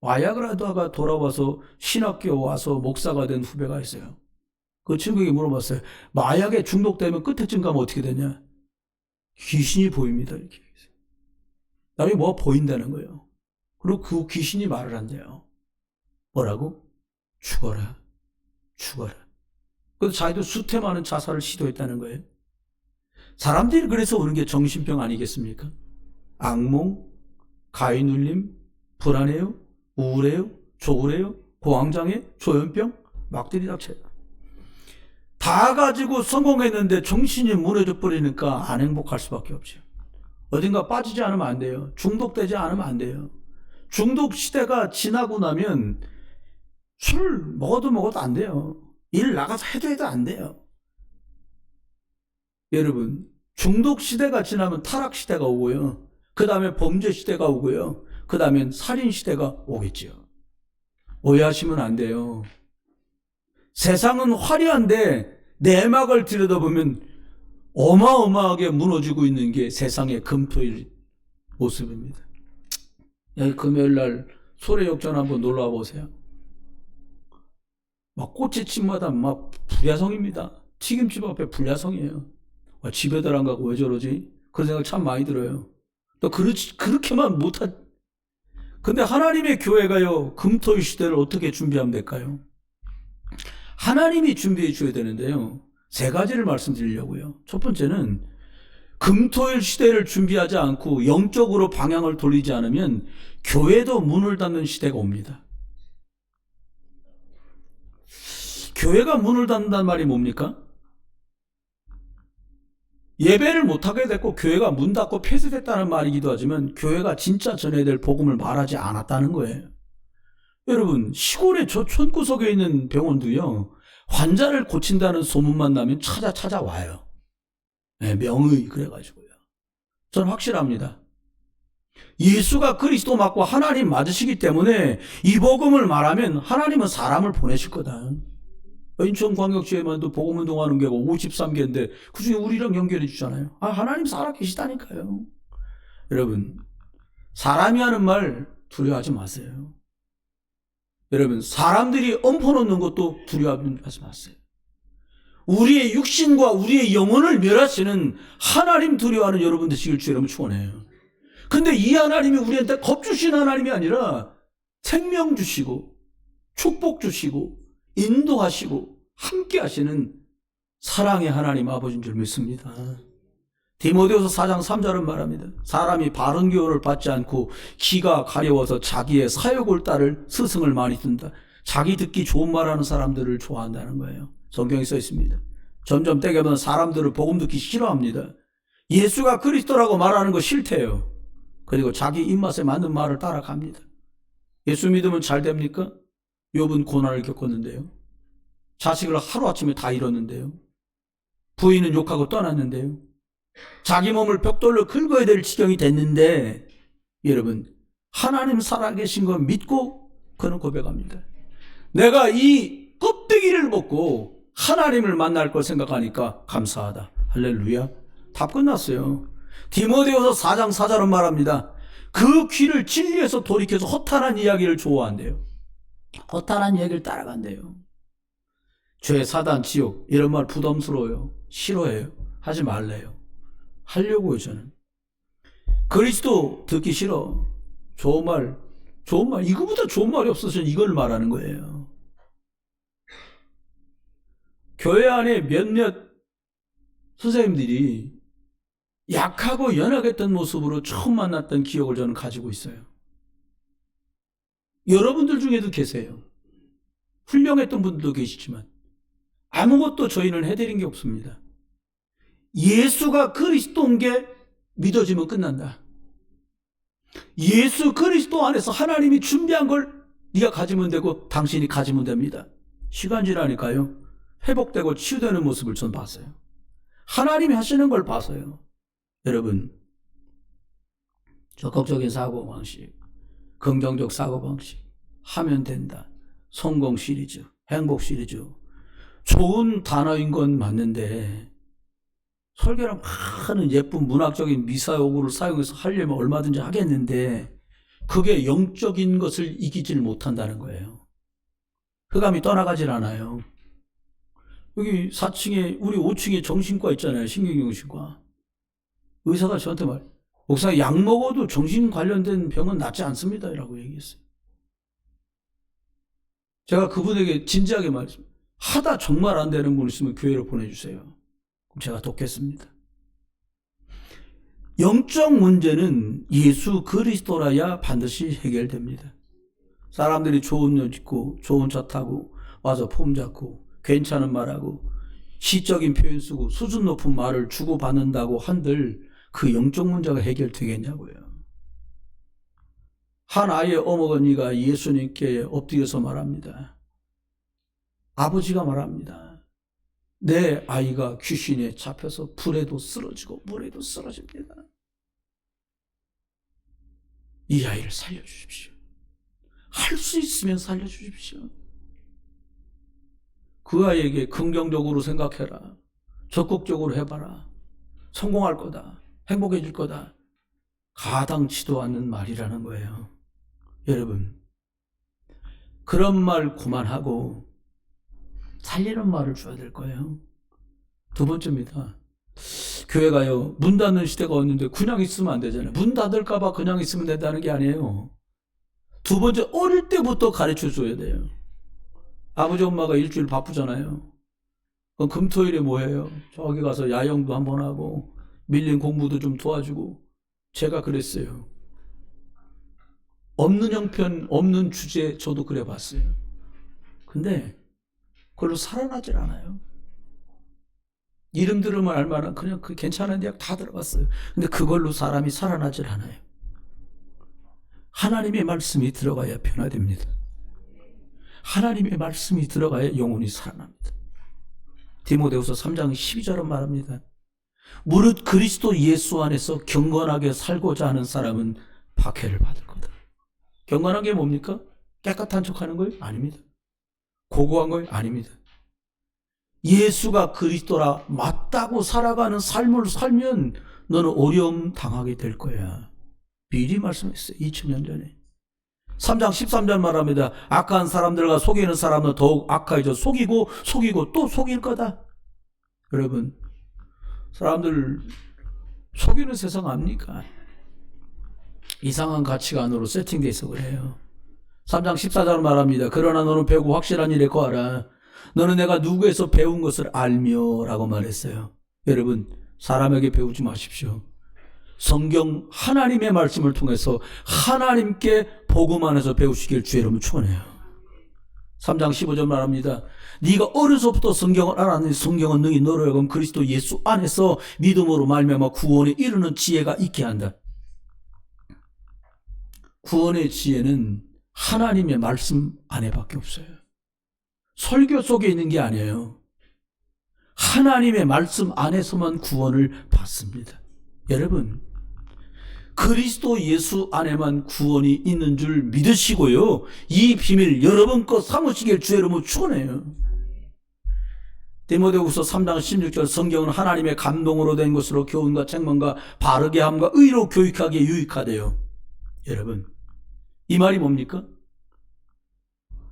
A: 마약을 하다가 돌아와서 신학교 와서 목사가 된 후배가 있어요. 그 친구에게 물어봤어요. 마약에 중독되면 끝에쯤 가면 어떻게 되냐? 귀신이 보입니다. 이렇게. 남이 뭐가 보인다는 거예요. 그리고 그 귀신이 말을 한대요. 뭐라고? 죽어라. 죽어라. 그래서 자기도 수태 많은 자살을 시도했다는 거예요. 사람들이 그래서 오는 게 정신병 아니겠습니까? 악몽, 가위 눌림, 불안해요, 우울해요, 조울해요, 공황장애, 조현병, 막 들이닥쳐요. 다 가지고 성공했는데 정신이 무너져 버리니까 안 행복할 수밖에 없죠. 어딘가 빠지지 않으면 안 돼요. 중독되지 않으면 안 돼요. 중독 시대가 지나고 나면 술 먹어도 안 돼요. 일 나가서 해도 안 돼요. 여러분, 중독 시대가 지나면 타락 시대가 오고요. 그 다음에 범죄 시대가 오고요. 그 다음엔 살인 시대가 오겠죠. 오해하시면 안 돼요. 세상은 화려한데 내막을 들여다보면 어마어마하게 무너지고 있는 게 세상의 금토일 모습입니다. 여기 금요일날 소래역전 한번 놀러와 보세요. 막 꽃집마다 막 불야성입니다. 튀김집 앞에 불야성이에요. 집에들 안 가고 왜 저러지? 그런 생각 참 많이 들어요. 또 그렇게만 못하. 근데 하나님의 교회가요, 금토일 시대를 어떻게 준비하면 될까요? 하나님이 준비해 줘야 되는데요. 3가지를 말씀드리려고요. 첫 번째는 금토일 시대를 준비하지 않고 영적으로 방향을 돌리지 않으면 교회도 문을 닫는 시대가 옵니다. 교회가 문을 닫는다는 말이 뭡니까? 예배를 못하게 됐고 교회가 문 닫고 폐쇄됐다는 말이기도 하지만 교회가 진짜 전해야 될 복음을 말하지 않았다는 거예요. 여러분, 시골의 저 촌구석에 있는 병원도요, 환자를 고친다는 소문만 나면 찾아와요. 네, 명의 그래가지고요. 저는 확실합니다. 예수가 그리스도 맞고 하나님 맞으시기 때문에 이 복음을 말하면 하나님은 사람을 보내실 거다. 인천광역시에만도 복음운동하는 게가 53개인데 그중에 우리랑 연결해 주잖아요. 하나님 살아계시다니까요. 여러분, 사람이 하는 말 두려워하지 마세요. 여러분, 사람들이 엎어놓는 것도 두려워하지 마세요. 우리의 육신과 우리의 영혼을 멸하시는 하나님 두려워하는 여러분 되시길 주 여러분 축원해요. 근데 이 하나님이 우리한테 겁 주신 하나님이 아니라 생명 주시고 축복 주시고 인도하시고 함께 하시는 사랑의 하나님 아버지인 줄 믿습니다. 디모데후서 4장 3절은 말합니다. 사람이 바른 교훈을 받지 않고 기가 가려워서 자기의 사욕을 따를 스승을 많이 둔다. 자기 듣기 좋은 말하는 사람들을 좋아한다는 거예요. 성경에 써 있습니다. 점점 때가 되면 사람들을 복음 듣기 싫어합니다. 예수가 그리스도라고 말하는 거 싫대요. 그리고 자기 입맛에 맞는 말을 따라갑니다. 예수 믿으면 잘 됩니까? 욥은 고난을 겪었는데요. 자식을 하루아침에 다 잃었는데요. 부인은 욕하고 떠났는데요. 자기 몸을 벽돌로 긁어야 될 지경이 됐는데 여러분, 하나님 살아계신 거 믿고 그는 고백합니다. 내가 이 껍데기를 먹고 하나님을 만날 걸 생각하니까 감사하다. 할렐루야. 답 끝났어요. 디모데후서 4장 4절은 말합니다. 그 귀를 진리에서 돌이켜서 허탄한 이야기를 좋아한대요. 허탄한 이야기를 따라간대요. 죄, 사단, 지옥 이런 말 부담스러워요. 싫어해요. 하지 말래요. 하려고요. 저는 그리스도 듣기 싫어. 좋은 말 이거보다 좋은 말이 없어서 저는 이걸 말하는 거예요. 교회 안에 몇몇 선생님들이 약하고 연약했던 모습으로 처음 만났던 기억을 저는 가지고 있어요. 여러분들 중에도 계세요. 훌륭했던 분들도 계시지만 아무것도 저희는 해드린 게 없습니다. 예수가 그리스도인 게 믿어지면 끝난다. 예수 그리스도 안에서 하나님이 준비한 걸 네가 가지면 되고 당신이 가지면 됩니다. 시간 지나니까요, 회복되고 치유되는 모습을 전 봤어요. 하나님이 하시는 걸 봐서요. 여러분, 적극적인 사고방식, 긍정적 사고방식 하면 된다. 성공 시리즈, 행복 시리즈 좋은 단어인 건 맞는데 설계랑 많은 예쁜 문학적인 미사용어를 사용해서 하려면 얼마든지 하겠는데 그게 영적인 것을 이기질 못한다는 거예요. 흑암이 떠나가질 않아요. 여기 4층에 우리 5층에 정신과 있잖아요. 신경정신과. 의사가 저한테 목사님 약 먹어도 정신 관련된 병은 낫지 않습니다 라고 얘기했어요. 제가 그분에게 진지하게 말했습니다. 하다 정말 안 되는 분 있으면 교회로 보내주세요. 그럼 제가 돕겠습니다. 영적 문제는 예수 그리스도라야 반드시 해결됩니다. 사람들이 좋은 옷 입고 좋은 차 타고 와서 폼 잡고 괜찮은 말하고 시적인 표현 쓰고 수준 높은 말을 주고받는다고 한들 그 영적 문제가 해결되겠냐고요. 한 아이의 어머니가 예수님께 엎드려서 말합니다. 아버지가 말합니다. 내 아이가 귀신에 잡혀서 불에도 쓰러지고 물에도 쓰러집니다. 이 아이를 살려주십시오. 할 수 있으면 살려주십시오. 그 아이에게 긍정적으로 생각해라. 적극적으로 해봐라. 성공할 거다. 행복해질 거다. 가당치도 않는 말이라는 거예요. 여러분, 그런 말 그만하고 살리는 말을 줘야 될 거예요. 두 번째입니다. 교회가요, 문 닫는 시대가 왔는데 그냥 있으면 안 되잖아요. 문 닫을까 봐 그냥 있으면 된다는 게 아니에요. 두 번째, 어릴 때부터 가르쳐 줘야 돼요. 아버지 엄마가 일주일 바쁘잖아요. 그럼 금토일에 뭐 해요? 저기 가서 야영도 한번 하고 밀린 공부도 좀 도와주고. 제가 그랬어요. 없는 형편, 없는 주제 저도 그래 봤어요. 근데 그걸로 살아나질 않아요. 이름 들으면 알만한 그냥 그 괜찮은 대학 다 들어갔어요. 근데 그걸로 사람이 살아나질 않아요. 하나님의 말씀이 들어가야 변화됩니다. 하나님의 말씀이 들어가야 영혼이 살아납니다. 디모데후서 3장 12절은 말합니다. 무릇 그리스도 예수 안에서 경건하게 살고자 하는 사람은 박해를 받을 거다. 경건한 게 뭡니까? 깨끗한 척하는 거예요? 아닙니다. 고고한 거예요? 아닙니다. 예수가 그리스도라 맞다고 살아가는 삶을 살면 너는 어려움 당하게 될 거야. 미리 말씀했어요. 2000년 전에. 3장 13절 말합니다. 악한 사람들과 속이는 사람은 더욱 악하여져 속이고 또 속일 거다. 여러분, 사람들 속이는 세상 압니까? 이상한 가치관으로 세팅되어 있어 그래요. 3장 14절 말합니다. 그러나 너는 배우고 확실한 일에 거하라. 너는 내가 누구에서 배운 것을 알며 라고 말했어요. 여러분, 사람에게 배우지 마십시오. 성경 하나님의 말씀을 통해서 하나님께 복음 안에서 배우시길 주의 이름으로 축원해요. 3장 15절 말합니다. 네가 어려서부터 성경을 알았느니 성경은 너희 너로 하여금 그리스도 예수 안에서 믿음으로 말미암아 구원에 이르는 지혜가 있게 한다. 구원의 지혜는 하나님의 말씀 안에밖에 없어요. 설교 속에 있는 게 아니에요. 하나님의 말씀 안에서만 구원을 받습니다. 여러분, 그리스도 예수 안에만 구원이 있는 줄 믿으시고요. 이 비밀 여러분 것 삼으시길 주의 이름으로 축원해요. 디모데후서 3장 16절 성경은 하나님의 감동으로 된 것으로 교훈과 책망과 바르게 함과 의로 교육하기에 유익하대요. 여러분, 이 말이 뭡니까?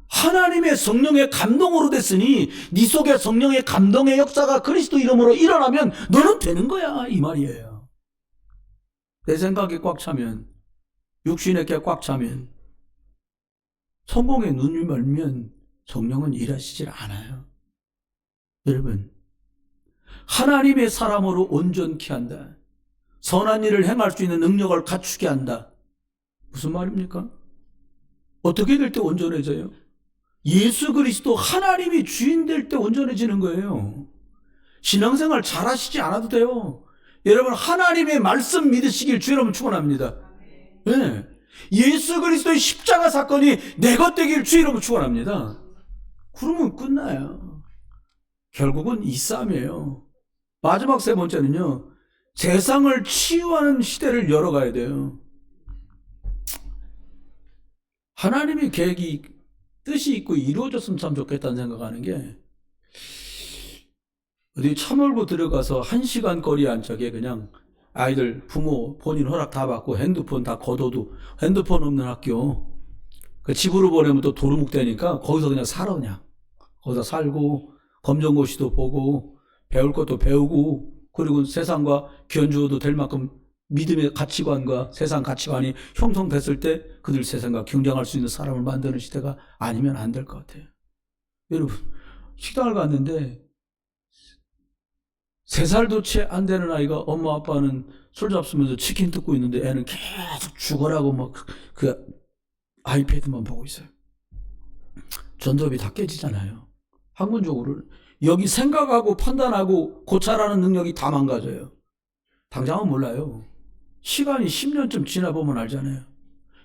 A: 하나님의 성령의 감동으로 됐으니 네 속에 성령의 감동의 역사가 그리스도 이름으로 일어나면 너는 되는 거야, 이 말이에요. 내 생각이 꽉 차면, 육신의 게 꽉 차면, 성공의 눈이 멀면 성령은 일하시질 않아요. 여러분, 하나님의 사람으로 온전케 한다. 선한 일을 행할 수 있는 능력을 갖추게 한다. 무슨 말입니까? 어떻게 될 때 온전해져요? 예수 그리스도 하나님이 주인 될 때 온전해지는 거예요. 신앙생활 잘 하시지 않아도 돼요. 여러분, 하나님의 말씀 믿으시길 주의 이름으로 축원합니다. 네. 예수 그리스도의 십자가 사건이 내 것 되길 주의 이름으로 축원합니다. 그러면 끝나요. 결국은 이 싸움이에요. 마지막 세 번째는요, 세상을 치유하는 시대를 열어가야 돼요. 하나님의 계획이 뜻이 있고 이루어졌으면 참 좋겠다는 생각하는 게, 어디 참월고 들어가서 1시간 거리에 앉자게 그냥 아이들 부모 본인 허락 다 받고 핸드폰 다 걷어도 핸드폰 없는 학교, 그 집으로 보내면 또 도루묵 되니까 거기서 그냥 살아. 그냥 거기서 살고 검정고시도 보고 배울 것도 배우고, 그리고 세상과 견주어도 될 만큼 믿음의 가치관과 세상 가치관이 형성됐을 때 그들 세상과 경쟁할 수 있는 사람을 만드는 시대가 아니면 안 될 것 같아요. 여러분, 식당을 갔는데 3살도 채 안 되는 아이가 엄마 아빠는 술 잡수면서 치킨 뜯고 있는데 애는 계속 죽어라고 막 그 아이패드만 보고 있어요. 전두엽이 다 깨지잖아요. 학문적으로 여기 생각하고 판단하고 고찰하는 능력이 다 망가져요. 당장은 몰라요. 시간이 10년쯤 지나보면 알잖아요.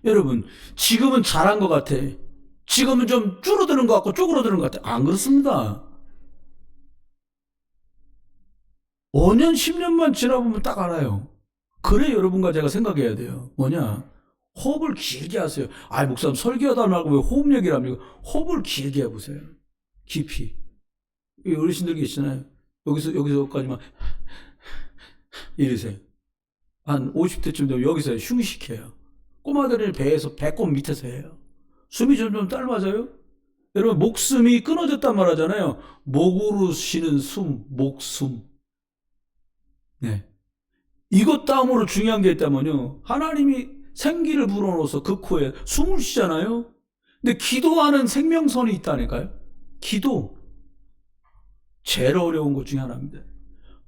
A: 여러분, 지금은 잘한 것 같아. 지금은 좀 줄어드는 것 같고 쪼그러드는 것 같아. 안 그렇습니다. 5년, 10년만 지나보면 딱 알아요. 그래 여러분과 제가 생각해야 돼요. 뭐냐? 호흡을 길게 하세요. 아이, 목사님 설교하다 말고 왜 호흡 얘기를 합니까? 호흡을 길게 해보세요. 깊이. 어르신들 계시잖아요. 여기서까지만 이러세요. 한 50대쯤 되면 여기서 흉식해요. 꼬마들은 배에서 배꼽 밑에서 해요. 숨이 점점 짧아져요. 여러분, 목숨이 끊어졌단 말 하잖아요. 목으로 쉬는 숨, 목숨. 네. 이것 다음으로 중요한 게 있다면요, 하나님이 생기를 불어넣어서 그 코에 숨을 쉬잖아요. 근데 기도하는 생명선이 있다니까요. 기도. 제일 어려운 것 중에 하나입니다.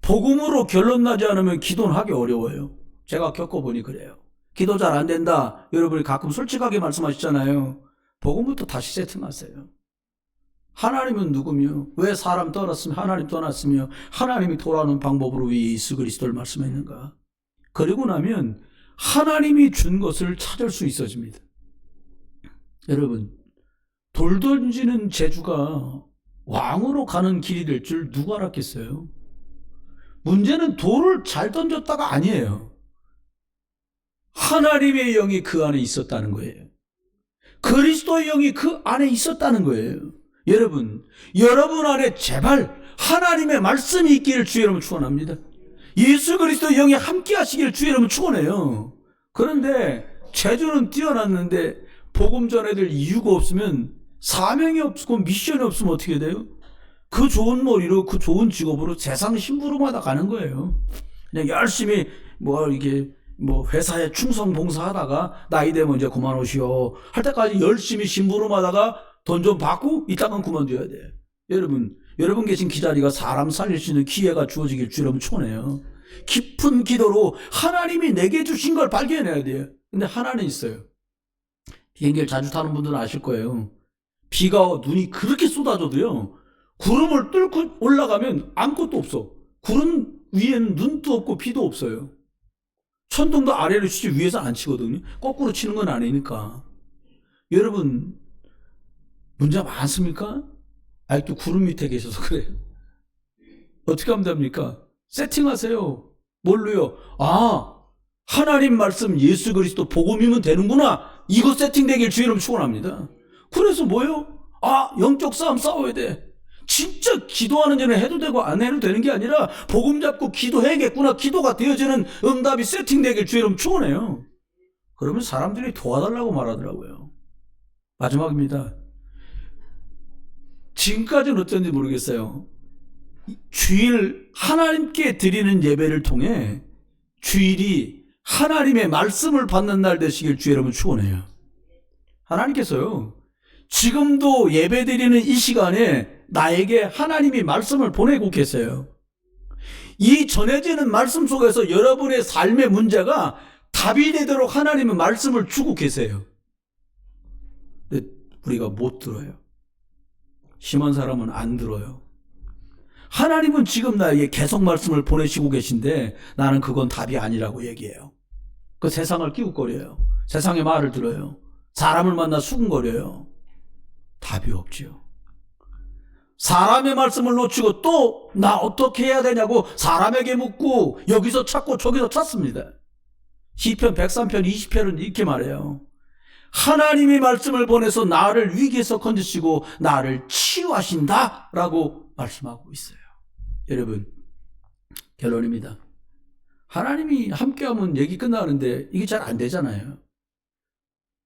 A: 복음으로 결론 나지 않으면 기도는 하기 어려워요. 제가 겪어보니 그래요. 기도 잘 안 된다. 여러분이 가끔 솔직하게 말씀하시잖아요. 복음부터 다시 세팅하세요. 하나님은 누구며, 왜 사람 떠났으며 하나님 떠났으며 하나님이 돌아오는 방법으로 왜 예수 그리스도를 말씀했는가. 그리고 나면 하나님이 준 것을 찾을 수 있어집니다. 여러분, 돌 던지는 재주가 왕으로 가는 길이 될 줄 누가 알았겠어요? 문제는 돌을 잘 던졌다가 아니에요. 하나님의 영이 그 안에 있었다는 거예요. 그리스도의 영이 그 안에 있었다는 거예요. 여러분 안에 제발 하나님의 말씀이 있기를 주의 이름으로 축원합니다. 예수 그리스도의 영이 함께 하시기를 주의 이름으로 축원해요. 그런데 체조는 뛰어났는데 복음 전해줄 이유가 없으면, 사명이 없고 미션이 없으면 어떻게 돼요? 그 좋은 머리로 그 좋은 직업으로 세상 심부름하다 가는 거예요. 그냥 열심히 이게 회사에 충성 봉사하다가 나이 되면 이제 그만오시오 할 때까지 열심히 심부름하다가 돈 좀 받고 이따간 그만둬야 돼. 여러분 계신 기자리가 사람 살릴 수 있는 기회가 주어지길 주 여러분 축원해요. 깊은 기도로 하나님이 내게 주신 걸 발견해야 돼요. 근데 하나는 있어요. 비행기를 자주 타는 분들은 아실 거예요. 비가 눈이 그렇게 쏟아져도요, 구름을 뚫고 올라가면 아무것도 없어. 구름 위에는 눈도 없고 비도 없어요. 천둥도 아래로 치지 위에서 안 치거든요. 거꾸로 치는 건 아니니까. 여러분 문제 많습니까? 아직도 구름 밑에 계셔서 그래요. 어떻게 하면 됩니까? 세팅하세요. 뭘로요? 하나님 말씀 예수 그리스도 복음이면 되는구나. 이거 세팅되길 주의 이름 축원합니다. 그래서 뭐예요? 영적 싸움 싸워야 돼. 진짜 기도하는 전에 해도 되고 안 해도 되는 게 아니라 복음 잡고 기도해야겠구나. 기도가 되어지는 응답이 세팅되길 주의 이름 축원해요. 그러면 사람들이 도와달라고 말하더라고요. 마지막입니다. 지금까지는 어쩐지 모르겠어요. 주일 하나님께 드리는 예배를 통해 주일이 하나님의 말씀을 받는 날 되시길 주의 여러분 축원해요. 하나님께서요, 지금도 예배 드리는 이 시간에 나에게 하나님이 말씀을 보내고 계세요. 이 전해지는 말씀 속에서 여러분의 삶의 문제가 답이 되도록 하나님은 말씀을 주고 계세요. 근데 우리가 못 들어요. 심한 사람은 안 들어요. 하나님은 지금 나에게 계속 말씀을 보내시고 계신데 나는 그건 답이 아니라고 얘기해요. 그 세상을 끼웃거려요. 세상의 말을 들어요. 사람을 만나 수군거려요. 답이 없지요. 사람의 말씀을 놓치고 또 나 어떻게 해야 되냐고 사람에게 묻고 여기서 찾고 저기서 찾습니다. 시편 103편 20편은 이렇게 말해요. 하나님이 말씀을 보내서 나를 위기에서 건지시고 나를 치유하신다 라고 말씀하고 있어요. 여러분 결론입니다. 하나님이 함께하면 얘기 끝나는데 이게 잘 안 되잖아요.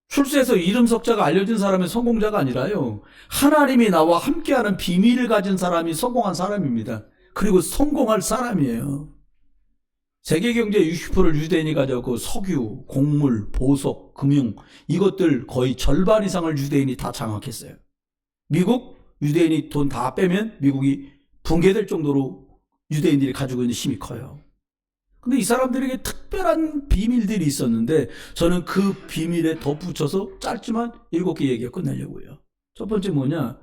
A: 출세에서 이름 석자가 알려진 사람이 성공자가 아니라요, 하나님이 나와 함께하는 비밀을 가진 사람이 성공한 사람입니다. 그리고 성공할 사람이에요. 세계경제 60%를 유대인이 가져고 석유, 곡물, 보석, 금융 이것들 거의 절반 이상을 유대인이 다 장악했어요. 미국 유대인이 돈 다 빼면 미국이 붕괴될 정도로 유대인들이 가지고 있는 힘이 커요. 근데 이 사람들에게 특별한 비밀들이 있었는데 저는 그 비밀에 덧붙여서 짧지만 7개 얘기가 끝내려고요. 첫 번째 뭐냐,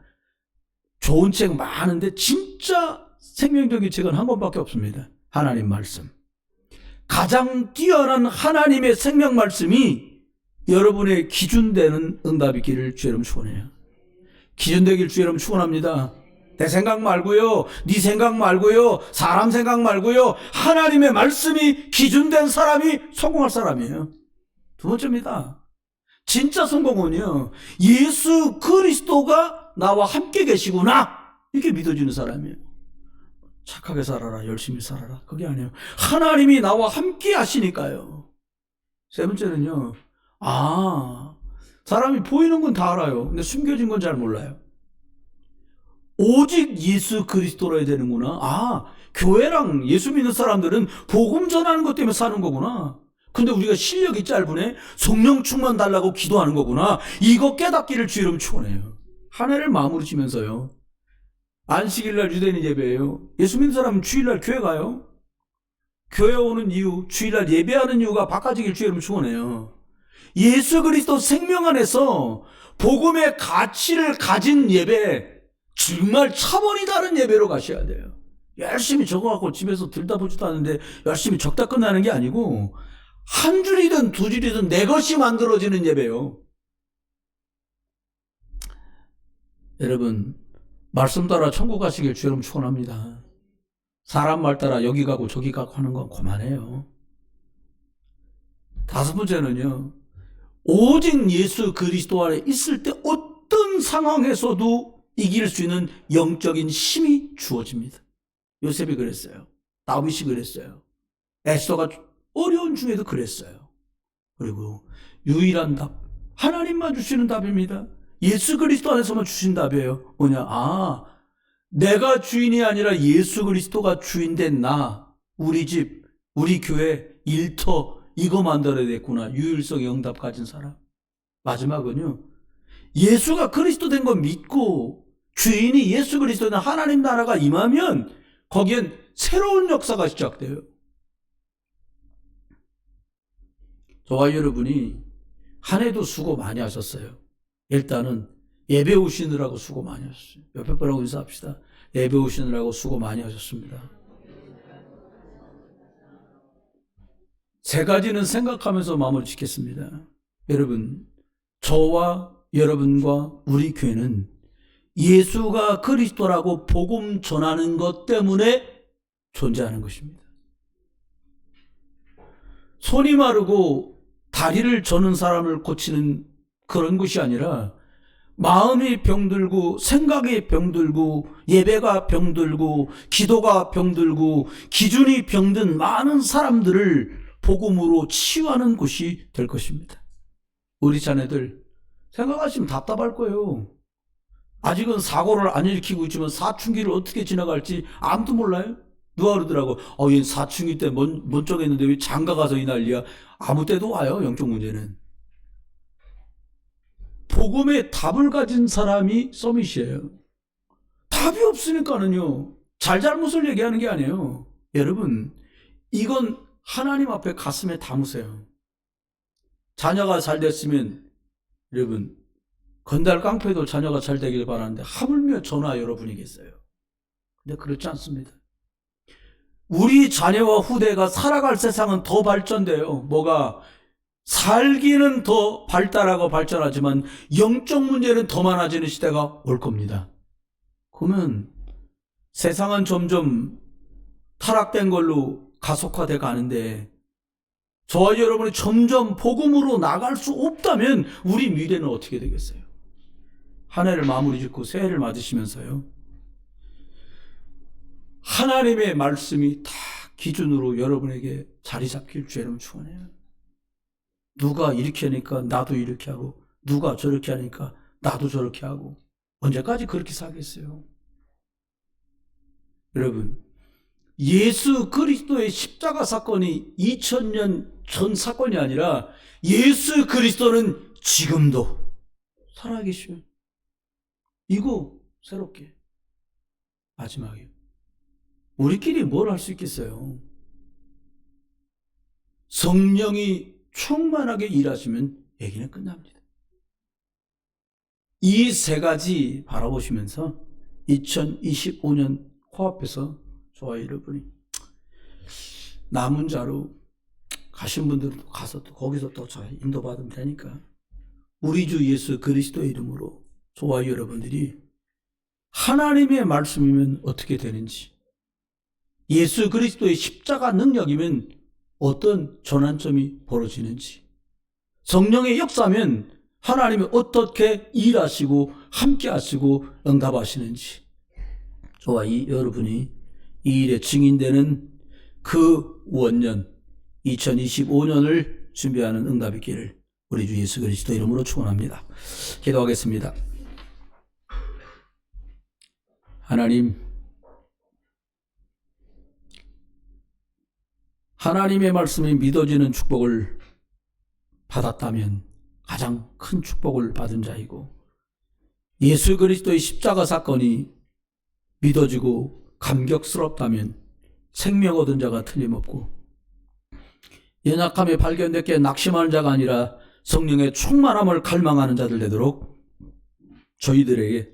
A: 좋은 책 많은데 진짜 생명적인 책은 한 권밖에 없습니다. 하나님 말씀. 가장 뛰어난 하나님의 생명 말씀이 여러분의 기준되는 응답이기를 주의 이름 축원해요. 기준되길 주의 이름 축원합니다. 내 생각 말고요, 네 생각 말고요, 사람 생각 말고요, 하나님의 말씀이 기준된 사람이 성공할 사람이에요. 두 번째입니다. 진짜 성공은요, 예수 그리스도가 나와 함께 계시구나 이게 믿어지는 사람이에요. 착하게 살아라, 열심히 살아라 그게 아니에요. 하나님이 나와 함께 하시니까요. 세 번째는요, 사람이 보이는 건 다 알아요. 근데 숨겨진 건 잘 몰라요. 오직 예수 그리스도로 해야 되는구나. 교회랑 예수 믿는 사람들은 복음 전하는 것 때문에 사는 거구나. 근데 우리가 실력이 짧으네, 성령 충만 달라고 기도하는 거구나. 이거 깨닫기를 주의 이름 축원해요. 한 해를 마무리 지면서요, 안식일날 유대인 예배예요. 예수 믿는 사람은 주일날 교회 가요. 교회 오는 이유, 주일날 예배하는 이유가 바꿔지길 주의 이름 축원해요. 예수 그리스도 생명 안에서 복음의 가치를 가진 예배, 정말 차원이 다른 예배로 가셔야 돼요. 열심히 적어갖고 집에서 들다 보지도 않는데 열심히 적다 끝나는 게 아니고 한 줄이든 두 줄이든 내 것이 만들어지는 예배요. 여러분 말씀 따라 천국 가시길 주여 여러분 축원합니다. 사람 말 따라 여기 가고 저기 가고 하는 건 그만해요. 다섯 번째는요, 오직 예수 그리스도 안에 있을 때 어떤 상황에서도 이길 수 있는 영적인 힘이 주어집니다. 요셉이 그랬어요. 다윗이 그랬어요. 에스더가 어려운 중에도 그랬어요. 그리고 유일한 답, 하나님만 주시는 답입니다. 예수 그리스도 안에서만 주신 답이에요. 뭐냐? 내가 주인이 아니라 예수 그리스도가 주인된 나, 우리 집, 우리 교회, 일터 이거 만들어야 됐구나. 유일성의 응답 가진 사람. 마지막은요, 예수가 그리스도 된 거 믿고 주인이 예수 그리스도는 하나님 나라가 임하면 거기엔 새로운 역사가 시작돼요. 저와 여러분이 한 해도 수고 많이 하셨어요. 일단은 예배 오시느라고 수고 많이 하셨어요. 옆에 분하고 인사합시다. 예배 오시느라고 수고 많이 하셨습니다. 세 가지는 생각하면서 마음을 짓겠습니다. 여러분, 저와 여러분과 우리 교회는 예수가 그리스도라고 복음 전하는 것 때문에 존재하는 것입니다. 손이 마르고 다리를 저는 사람을 고치는 그런 것이 아니라 마음이 병들고 생각이 병들고 예배가 병들고 기도가 병들고 기준이 병든 많은 사람들을 복음으로 치유하는 곳이 될 것입니다. 우리 자녀들 생각하시면 답답할 거예요. 아직은 사고를 안 일으키고 있지만 사춘기를 어떻게 지나갈지 아무도 몰라요. 누가 그러더라고, 얘 사춘기 때 먼저했는데 왜 장가 가서 이 난리야. 아무 때도 와요. 영적 문제는. 복음의 답을 가진 사람이 서밋이에요. 답이 없으니까는요, 잘잘못을 얘기하는 게 아니에요. 여러분, 이건 하나님 앞에 가슴에 담으세요. 자녀가 잘 됐으면, 여러분, 건달 깡패도 자녀가 잘 되길 바라는데 하물며 저나 여러분이겠어요. 근데 그렇지 않습니다. 우리 자녀와 후대가 살아갈 세상은 더 발전돼요. 뭐가? 살기는 더 발달하고 발전하지만 영적 문제는 더 많아지는 시대가 올 겁니다. 그러면 세상은 점점 타락된 걸로 가속화돼 가는데 저와 여러분이 점점 복음으로 나갈 수 없다면 우리 미래는 어떻게 되겠어요? 한 해를 마무리 짓고 새해를 맞으시면서요, 하나님의 말씀이 다 기준으로 여러분에게 자리 잡길 주 여러분 축원해요. 누가 이렇게 하니까 나도 이렇게 하고, 누가 저렇게 하니까 나도 저렇게 하고, 언제까지 그렇게 살겠어요? 여러분, 예수 그리스도의 십자가 사건이 2000년 전 사건이 아니라 예수 그리스도는 지금도 살아계셔요. 이거 새롭게. 마지막이에요. 우리끼리 뭘 할 수 있겠어요? 성령이 충만하게 일하시면 얘기는 끝납니다. 이 세 가지 바라보시면서 2025년 코앞에서 저와 여러분이 남은 자로 가신 분들도 가서 또 거기서 또 잘 인도받으면 되니까 우리 주 예수 그리스도의 이름으로 저와 여러분들이 하나님의 말씀이면 어떻게 되는지, 예수 그리스도의 십자가 능력이면 어떤 전환점이 벌어지는지, 성령의 역사면 하나님이 어떻게 일하시고 함께 하시고 응답하시는지, 저와 여러분이 이 일에 증인되는 그 원년 2025년을 준비하는 응답이 있기를 우리 주 예수 그리스도 이름으로 축원합니다. 기도하겠습니다. 하나님, 하나님의 말씀이 믿어지는 축복을 받았다면 가장 큰 축복을 받은 자이고, 예수 그리스도의 십자가 사건이 믿어지고 감격스럽다면 생명 얻은 자가 틀림없고, 연약함에 발견됐기에 낙심하는 자가 아니라 성령의 충만함을 갈망하는 자들 되도록 저희들에게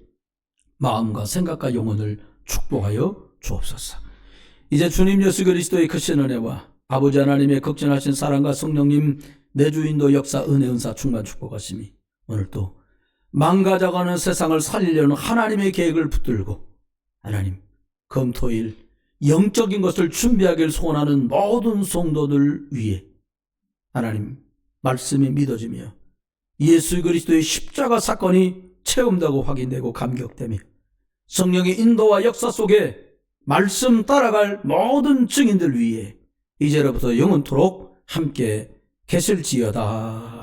A: 마음과 생각과 영혼을 축복하여 주옵소서. 이제 주님 예수 그리스도의 크신 은혜와 아버지 하나님의 극진하신 사랑과 성령님 내주인도 역사 은혜 은사 충만 축복하심이 오늘도 망가져가는 세상을 살리려는 하나님의 계획을 붙들고 하나님 금토일 영적인 것을 준비하길 소원하는 모든 성도들 위해 하나님 말씀이 믿어지며 예수 그리스도의 십자가 사건이 체험되고 확인되고 감격되며 성령의 인도와 역사 속에 말씀 따라갈 모든 증인들 위에 이제로부터 영원토록 함께 계실지어다.